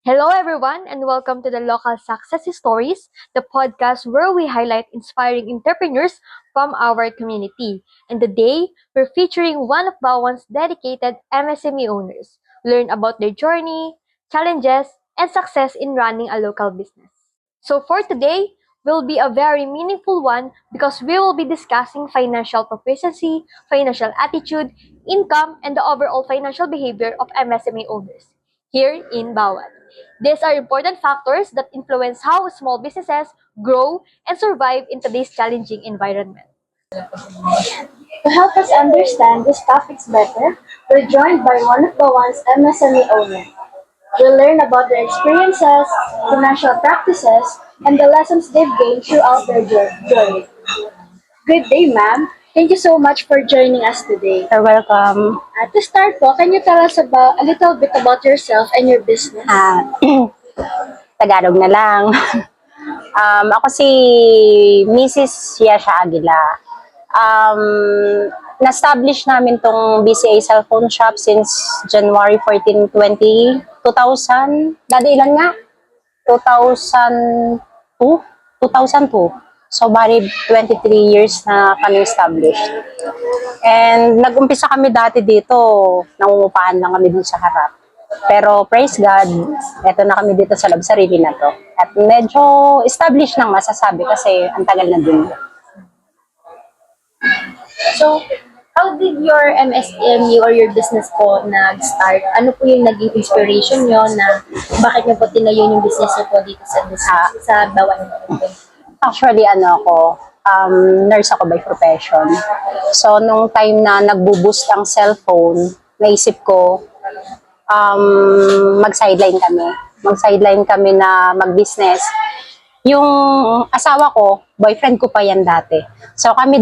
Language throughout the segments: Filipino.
Hello, everyone, and welcome to the Local Success Stories, the podcast where we highlight inspiring entrepreneurs from our community. And today, we're featuring one of Bawan's dedicated MSME owners. Learn about their journey, challenges, and success in running a local business. So, for today, will be a very meaningful one because we will be discussing financial proficiency, financial attitude, income, and the overall financial behavior of MSME owners here in Bawan. These are important factors that influence how small businesses grow and survive in today's challenging environment. To help us understand these topics better, we're joined by one of Bawan's MSME owners. We'll learn about their experiences, financial practices, and the lessons they've gained throughout their journey. Good day, ma'am. Thank you so much for joining us today. You're welcome. To start po, can you tell us about a little bit about yourself and your business? Tagalog na lang. Ako si Mrs. Yasha Aguila. Um, Na-establish namin tong BCA Cellphone Shop since January 14, 2000. Dati ilan nga? 2002? 2002. So, bali 23 years na kami established. And nag-umpisa kami dati dito, nangungupahan lang kami dun sa harap. Pero praise God, eto na kami dito sa loob, sarili na to. At medyo established nang masasabi kasi ang tagal na din. So, how did your MSME or your business po nag-start? Ano po yung naging inspiration nyo na bakit nyo po tinayo yung business nyo po dito sa Bawan? Actually, nurse ako by profession. So, nung time na nagbo-boost ang cellphone, naisip ko, mag-sideline kami. Mag-sideline kami na mag-business. Yung asawa ko, boyfriend ko pa yan dati. So kami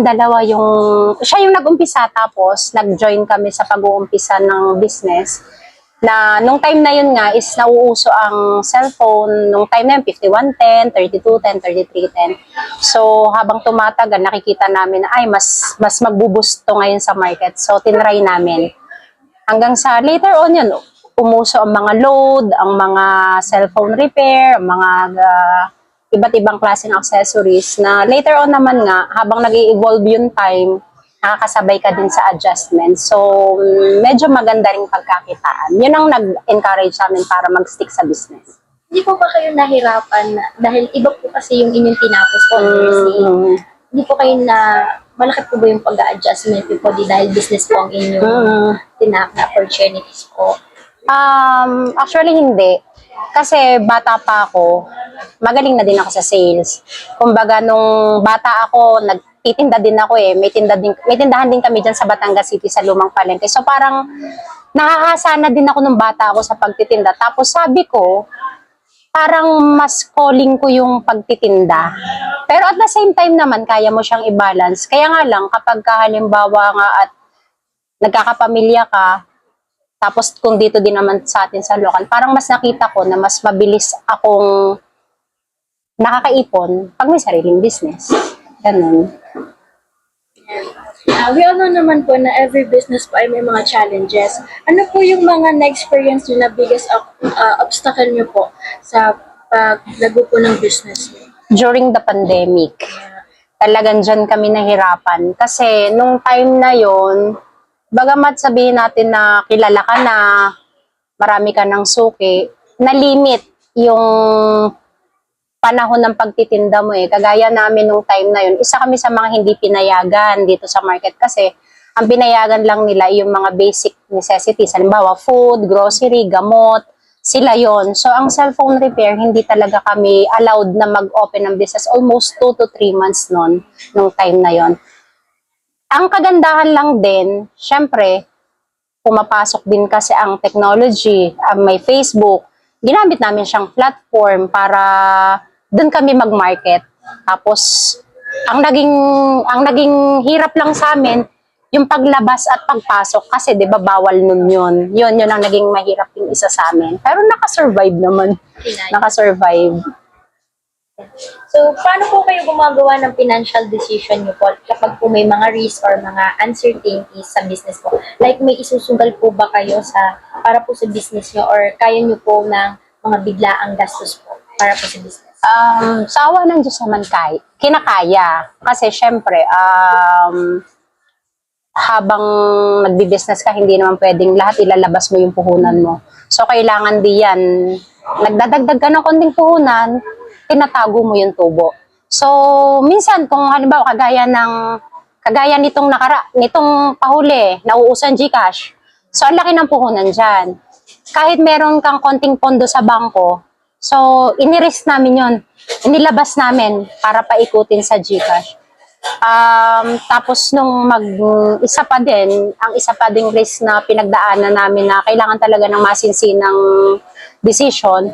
dalawa siya yung nag-umpisa tapos nag-join kami sa pag-uumpisa ng business. Na nung time na yun nga is nauuso ang cellphone, nung time na yun 5110, 3210, 3310. So habang tumatagal nakikita namin na ay mas magbubusto ngayon sa market. So tinry namin. Hanggang sa later on yun, umuso ang mga load, ang mga cellphone repair, ang mga iba't ibang klaseng accessories na later on naman nga, habang nag-i-evolve yung time, nakakasabay ka din sa adjustment. So, medyo maganda rin pagkakitaan. Yun ang nag-encourage namin para mag-stick sa business. Hindi po ba kayo nahirapan dahil iba po kasi yung inyong tinapos po? Hindi po kayo malaki po ba yung pag-adjustment po dahil business po ang inyong tinap na opportunities po? Actually hindi. Kasi bata pa ako, magaling na din ako sa sales. Kumbaga nung bata ako, nagtitinda din ako eh. May tindahan din kami dyan sa Batangas City sa Lumang Palengke. So parang nakakasana din ako nung bata ako sa pagtitinda. Tapos sabi ko, parang mas calling ko yung pagtitinda. Pero at the same time naman, kaya mo siyang i-balance. Kaya nga lang, kapag halimbawa nga at nagkakapamilya ka, tapos kung dito din naman sa atin sa local, parang mas nakita ko na mas mabilis akong nakakaipon pag may sariling business. Ganun. We all know naman po na every business po ay may mga challenges. Ano po yung mga na-experience nyo na biggest obstacle nyo po sa paglago po ng business nyo? During the pandemic, talagang dyan kami nahirapan. Kasi nung time na yon, bagamat sabihin natin na kilala ka na, marami ka ng suki, na-limit yung panahon ng pagtitinda mo eh. Kagaya namin nung time na yun, isa kami sa mga hindi pinayagan dito sa market kasi ang pinayagan lang nila yung mga basic necessities. Halimbawa, food, grocery, gamot, sila yon. So, ang cellphone repair, hindi talaga kami allowed na mag-open ng business almost 2 to 3 months nung time na yon. Ang kagandahan lang din, syempre, pumapasok din kasi ang technology, may Facebook. Ginamit namin siyang platform para doon kami mag-market. Tapos, ang naging hirap lang sa amin, yung paglabas at pagpasok kasi 'di ba bawal nun yun. Yun ang naging mahirap yung isa sa amin. Pero nakasurvive naman. Nakasurvive. So, paano po kayo gumagawa ng financial decision niyo po kapag po may mga risk or mga uncertainties sa business po? Like, may isusugal po ba kayo para po sa business niyo or kaya niyo po ng mga biglaang gastos po para po sa business? Sa awa ng Diyos naman kinakaya. Kasi syempre, habang nagbi-business ka, hindi naman pwedeng lahat ilalabas mo yung puhunan mo. So, kailangan diyan, nagdadagdag ka ng konting puhunan, tinatago mo yung tubo. So, minsan, kung halimbawa, kagaya nitong pahuli, nauusan GCash. So, ang laki ng puhunan dyan. Kahit meron kang konting pondo sa bangko, so, inirest namin yon, inilabas namin para paikutin sa GCash. Tapos nung isa pa ding risk na pinagdaanan namin na kailangan talaga ng masinsinang decision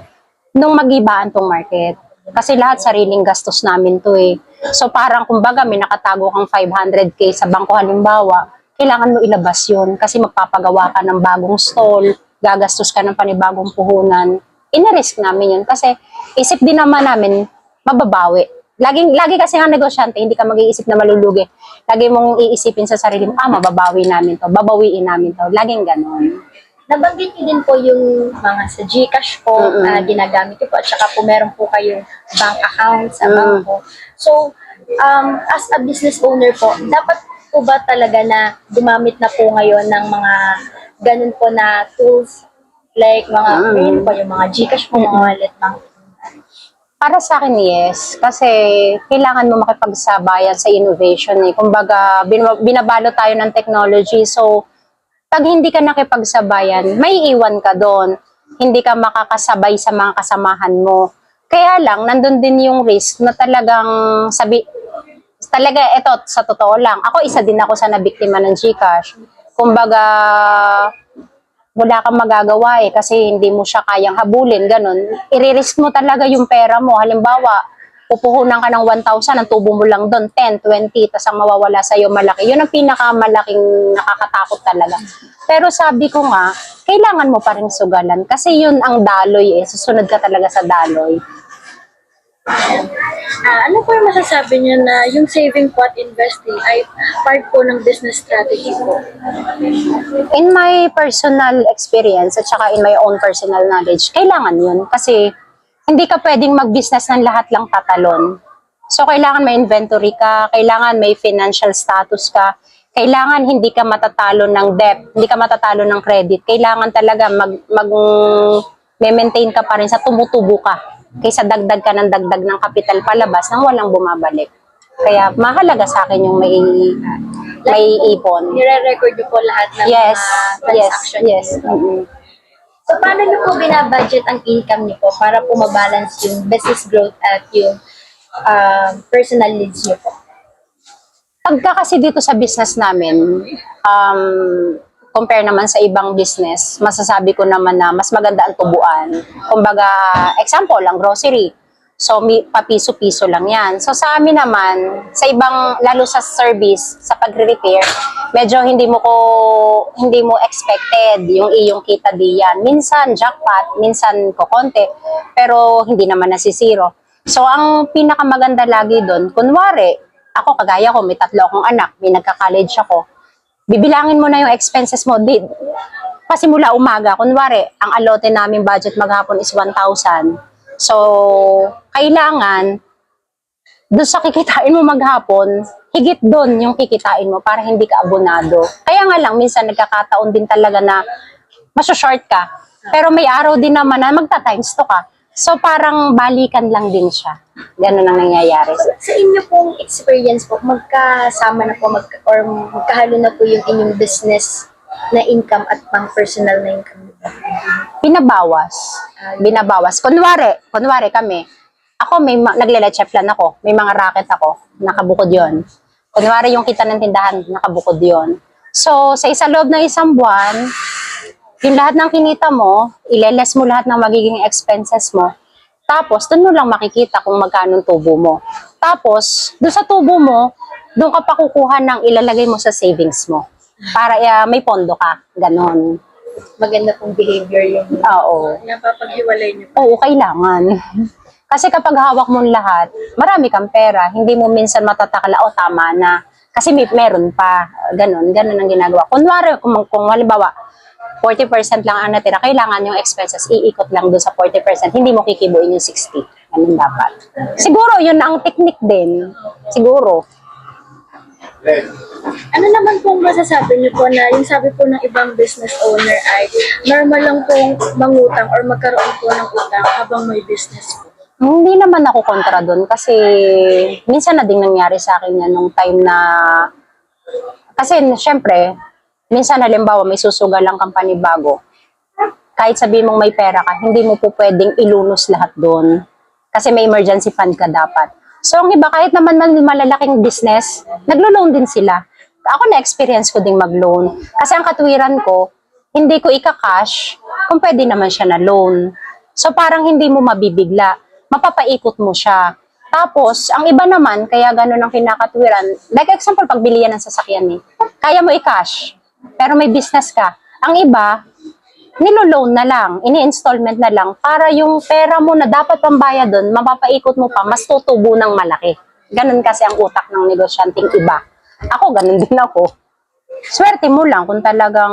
nung mag-ibaan tong market. Kasi lahat sariling gastos namin to eh. So parang kumbaga may nakatago kang 500k sa bangko halimbawa, kailangan mo ilabas yun kasi magpapagawa ka ng bagong stall, gagastos ka ng panibagong puhunan. Ina-risk namin yun kasi isip din naman namin mababawi. Lagi kasi nga negosyante, hindi ka mag-iisip na malulugi. Lagi mong iisipin sa sarili mo, mababawi namin to, babawiin namin to. Laging ganon. Nabanggit niyo din po yung mga sa GCash po, ginagamit niyo po, at saka po meron po kayong bank account sa bangko. So, as a business owner po, dapat po ba talaga na gumamit na po ngayon ng mga ganun po na tools, like mga, ayun po, yung mga GCash po, mga wallet bank? Para sa akin, yes. Kasi kailangan mo makipagsabayan sa innovation eh. Kumbaga, binabalo tayo ng technology. So, pag hindi ka nakipagsabayan, may iwan ka doon. Hindi ka makakasabay sa mga kasamahan mo. Kaya lang, nandun din yung risk na talagang ito, sa totoo lang. Ako, isa din ako sa nabiktima ng GCash. Kumbaga, wala kang magagawa eh kasi hindi mo siya kayang habulin, ganun. I-risk mo talaga yung pera mo. Halimbawa, pupuhunan ka ng 1,000, ang tubo mo lang doon, 10, 20, tas ang mawawala sa'yo malaki. Yun ang pinakamalaking nakakatakot talaga. Pero sabi ko nga, kailangan mo pa rin sugalan kasi yun ang daloy eh. Susunod ka talaga sa daloy. Ano po yung masasabi niyo na yung saving po at investing ay part po ng business strategy po? In my personal experience at saka in my own personal knowledge, kailangan yun. Kasi hindi ka pwedeng mag-business ng lahat lang tatalon. So, kailangan may inventory ka, kailangan may financial status ka, kailangan hindi ka matatalo ng debt, hindi ka matatalo ng credit. Kailangan talaga maintain ka pa rin sa tumutubo ka kaysa dagdag ka ng dagdag ng kapital palabas nang walang bumabalik. Kaya mahalaga sa akin yung may ipon. Nire-record niyo po lahat ng Yes, mga transaction yes. niyo. So, paano niyo po binabudget ang income niyo po para po mabalance yung business growth at yung personal needs niyo po? Pagka kasi dito sa business namin, compare naman sa ibang business, masasabi ko naman na mas maganda ang tubuan. Kumbaga, example, ang grocery. So, papiso-piso lang yan. So, sa amin naman, sa ibang, lalo sa service, sa pagre-repair, medyo hindi mo expected yung iyong kita diyan. Minsan, jackpot, minsan kokonti, pero hindi naman nasisiro. So, ang pinakamaganda lagi doon, kunwari, ako, kagaya ko, may 3 akong anak, may nagka-college ako, bibilangin mo na yung expenses mo. Pasimula umaga, kunwari, ang allotted namin budget maghapon is 1,000. So, kailangan, doon sa kikitain mo maghapon, higit doon yung kikitain mo para hindi ka abonado. Kaya nga lang, minsan nagkakataon din talaga na maso-short ka. Pero may araw din naman na magta-times 2 ka. So, parang balikan lang din siya. Ganun ang nangyayari. Sa inyo pong experience po, magkasama na po, or magkahalo na po yung inyong business na income at pang personal na income? Binabawas. Kunwari kami, ako nagle-leche plan ako, may mga racket ako, nakabukod yon. Kunwari yung kita ng tindahan, nakabukod yon. So, sa loob ng isang buwan, yung lahat ng kinita mo, ileles mo lahat ng magiging expenses mo. Tapos, doon mo lang makikita kung magkano tubo mo. Tapos, doon sa tubo mo, doon ka pa kukuha ng ilalagay mo sa savings mo. Para may pondo ka. Ganon. Maganda pong behavior yung Oo. Napapaghiwalay niyo po. Oo, kailangan. Kasi kapag hawak mo lahat, marami kang pera. Hindi mo minsan matatakala, o tama na. Kasi meron pa. Ganun ang ginagawa. Kunwari, kung halimbawa, 40% lang ang natira, kailangan yung expenses, iikot lang doon sa 40%. Hindi mo kikibuin yung 60. Ganun dapat. Siguro, yun ang technique din. Siguro. Ano naman pong masasabi niyo po na yung sabi po ng ibang business owner ay normal lang pong mangutang or magkaroon po ng utang habang may business po? Hindi naman ako kontra doon kasi minsan na ding nangyari sa akin yan nung time na kasi syempre minsan halimbawa may susugal ang company bago, kahit sabi mong may pera ka, hindi mo po pwedeng ilunos lahat doon kasi may emergency fund ka dapat. So ang iba kahit naman malalaking business, naglo-loan din sila. Ako na-experience ko ding mag-loan kasi ang katwiran ko, hindi ko ika-cash kung pwede naman siya na loan. So parang hindi mo mabibigla, mapapaikot mo siya. Tapos, ang iba naman, kaya gano'n ang kinakatwiran, like example, pagbili yan ng sasakyan kaya mo i-cash, pero may business ka. Ang iba, nilo-loan na lang, ini-installment na lang, para yung pera mo na dapat pambayad doon, mapapaikot mo pa, mas tutubo ng malaki. Ganun kasi ang utak ng negosyanteng iba. Ako, ganun din ako. Swerte mo lang kung talagang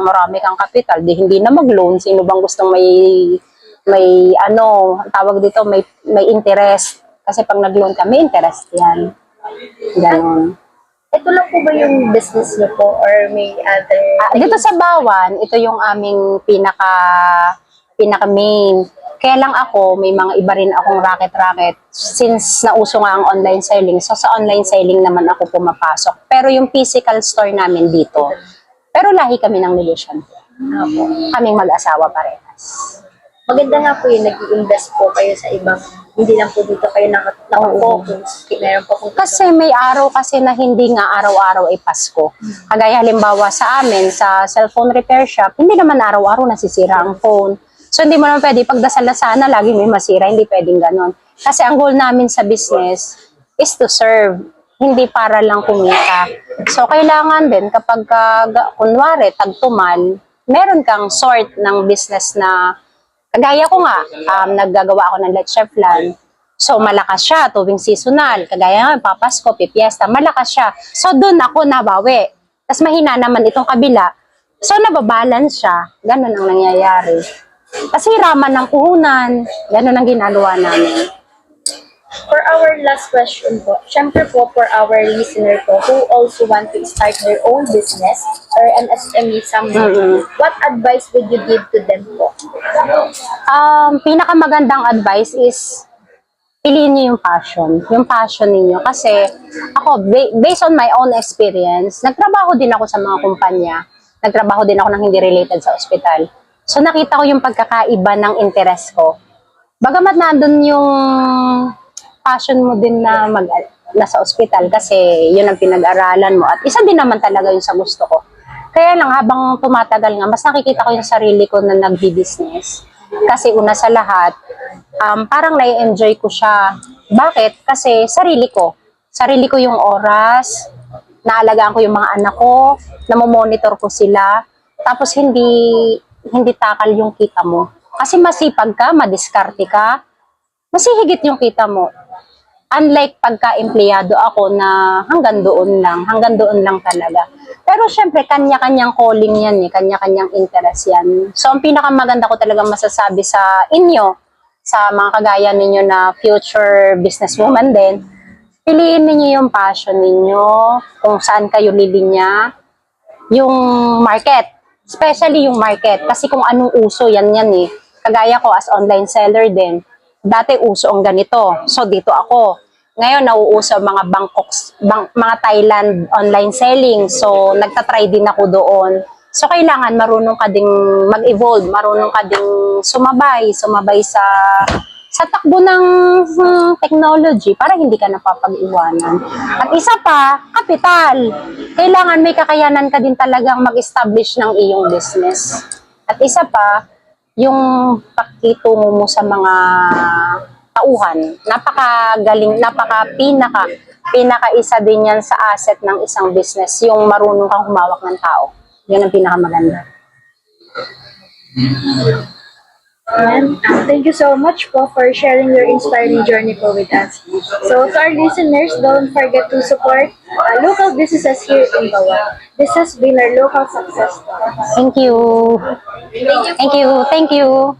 marami kang kapital, di hindi na mag-loan. Sino bang gustong may tawag dito, may interest. Kasi pag nag-loan ka, may interest yan. Ganon. Ito lang po ba yung business niyo po or may other? Dito sa Bawan, ito yung aming pinaka main. Kaya lang ako, may mga iba rin akong racket since nauso nga ang online selling. So sa online selling naman ako pumapasok. Pero yung physical store namin dito. Pero lahi kami ng negosyante. Kaming mag-asawa parehas. Maganda nga po yung nag-i-invest po kayo sa ibang, hindi lang po dito kayo nakafocus. Meron po kung Kasi may araw kasi na hindi nga araw-araw ay Pasko. Kagaya halimbawa sa amin, sa cellphone repair shop, hindi naman araw-araw nasisira ang phone. So hindi mo naman pwede pagdasal na sana lagi may masira, hindi pwedeng ganon. Kasi ang goal namin sa business is to serve, hindi para lang kumita. So kailangan din kapag kunwari tagtumal, meron kang sort ng business na kagaya ko nga, naggagawa ako ng leche flan. So, malakas siya tuwing seasonal. Kagaya nga, papasko, pipiesta, malakas siya. So, doon ako nabawi. Tapos mahina naman itong kabila. So, nababalance siya. Ganun ang nangyayari. Kasi raman ng puhunan. Ganun ang ginagawa namin. For our last question po, syempre po for our listener po who also want to start their own business or an SME someday, what advice would you give to them po? Pinakamagandang advice is piliin niyo yung passion ninyo. Kasi ako, based on my own experience, nagtrabaho din ako sa mga kumpanya, nagtrabaho din ako ng hindi related sa ospital. So nakita ko yung pagkakaiba ng interest ko. Bagamat nandun yung passion mo din na nasa ospital kasi yun ang pinag-aralan mo at isa din naman talaga yun sa gusto ko. Kaya lang habang tumatagal nga, mas nakikita ko yung sarili ko na nagbi-business. Kasi una sa lahat, parang nai-enjoy ko siya. Bakit? Kasi sarili ko. Sarili ko yung oras, naalagaan ko yung mga anak ko, namomonitor ko sila, tapos hindi takal yung kita mo. Kasi masipag ka, madiskarte ka, masihigit yung kita mo. Unlike pagka-empleyado ako na hanggang doon lang talaga. Pero syempre, kanya-kanyang calling yan kanya-kanyang interest yan. So, ang pinakamaganda ko talagang masasabi sa inyo, sa mga kagaya ninyo na future businesswoman din, piliin ninyo yung passion ninyo, kung saan kayo lilinya, yung market, especially yung market, kasi kung anong uso, yan Kagaya ko as online seller din, dati uso ang ganito. So, dito ako. Ngayon, nauuso mga mga Thailand online selling. So, nagtatry din ako doon. So, kailangan marunong ka ding mag-evolve, marunong ka ding sumabay sa takbo ng technology para hindi ka napapag-iwanan. At isa pa, kapital. Kailangan may kakayanan ka din talagang mag-establish ng iyong business. At isa pa, yung pakitungo mo sa mga tauhan, napakagaling, pinaka isa din yan sa asset ng isang business, yung marunong kang humawak ng tao. Yan ang pinakamaganda. Ma'am, thank you so much po for sharing your inspiring journey po with us. So to our listeners, don't forget to support local businesses here in Bawang. This has been our local success story. Thank you. Thank you. Thank you.